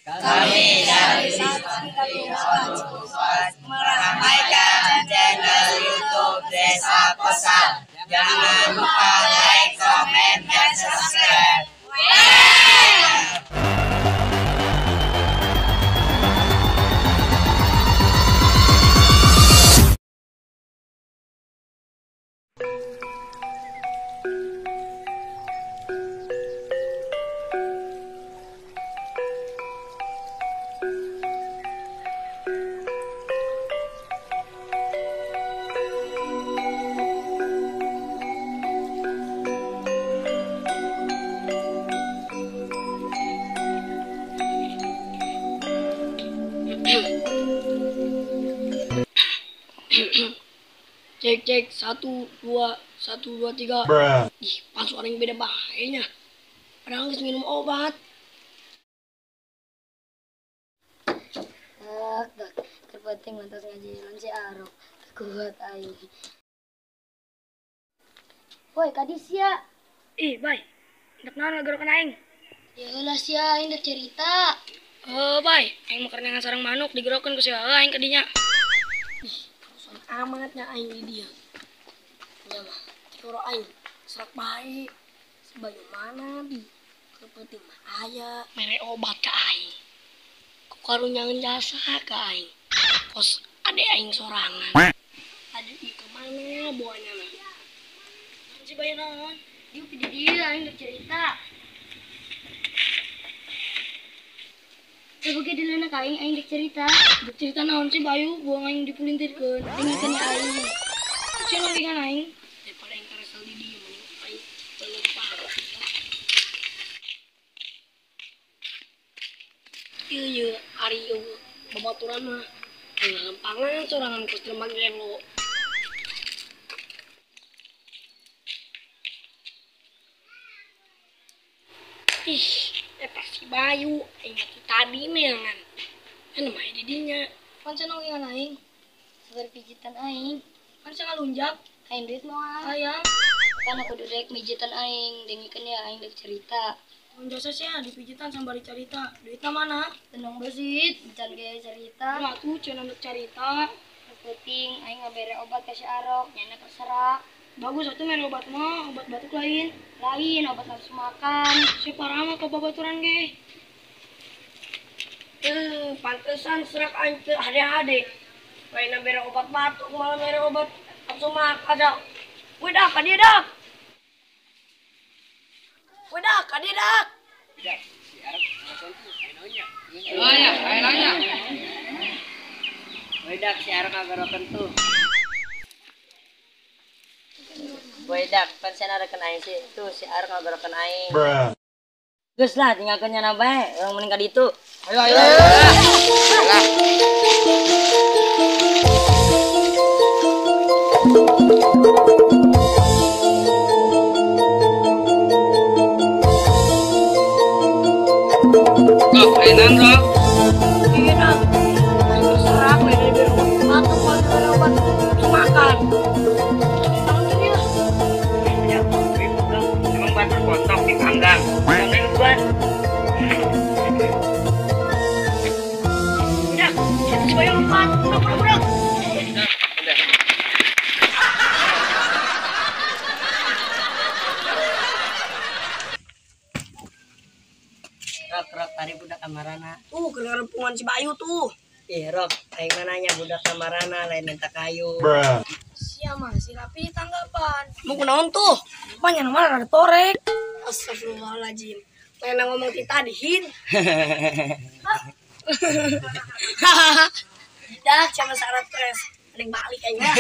Kami dari Santri meramaikan channel YouTube Desa Kosan. Jangan lupa like, comment, dan subscribe. Cek 1 2 1 2 3. Ih, pas suara yang beda bahayanya. Padahal harus minum obat. Dak, terpenting lantas ngaji lanci arok. Kuat aing. Woi, kadis ya. Ih, bay. Hendak naon ngagorokan aing? Ya ulah sia aing udah cerita. Bay, aing mau kerenangan sarang manuk digerokeun ku si aing ka dinya. Ih, urusan amatnya aing di dia. Ya mah, coro aing serak baik. Sebayu mana bi? Kepenting mah aya mere obat ka aing. Ku karunyangeun jasa ka aing. Kos ade aing sorangan. Ade ieu kemana buahnya mah? Si bayu naon? Diu di dia aing udah cerita. Sebagai dilena ka aing udah cerita. Dek cerita naon sih Bayu? Buang aing dipulintirkeun. Dengarkan aing. Cenah dengan aing. Daripada aing karesel di dieu mending aing peluk parah. Ieu ari ieu babaturan mah lempangan sorangan ku terima gelo. Ih, eta si Bayu aing tadi neangan. Anu mah di dinya. Pancen nongingan aing. Sebar pijitan aing. Pancen ngalunjak. Aing duit moal. Hayang. Kan aku dudek mijitan aing. Dengikeun ya aing udah cerita. Jasa sia dipijitan sambari carita. Duitna mana? Tenang besit, can ge cerita. Nah, tuh cenah carita. Penting aing ngabere obat ka si Arok, nyana terserah. Bagus atuh main obat mah, obat batuk lain. Lain obat nafsu makan. Si parah mah ka babaturan ge. Pantesan serak aing teu hade-hade. Lain bere obat batuk malah bere obat nafsu makan dak. Wih dak, ka dieu dak. Wih dak, ka dieu dak. Ayo nanya. Wedak si Arok ngagorokeun tuh. Wedak, pan sana rekeun aing sih. Tuh si Arok ngagorokeun aing. Geus lah tinggalkeun nyana bae, urang mending ka ditu. Ayo. Kok mainan Rok? Iya dak. Aing terserak lain bere obat batuk malah bere obat nafsu makan. Naon tuh ya? Emang batur kotok di kandang. Sampai luan. Udah, si Bayu lompat. Budak. Rok, tadi budak kamarana. Tuh, kena rempungan si Bayu tuh. Ih, Rok, aing mananya budak kamarana lain minta kayu. Siapa si Rapi tanggapan. Mau kunaon tuh? Apanya nama ada torek. Astagfirullahaladzim. Lain ngomong kita dihin. Dah, sama syarat pres. Paling balik aja.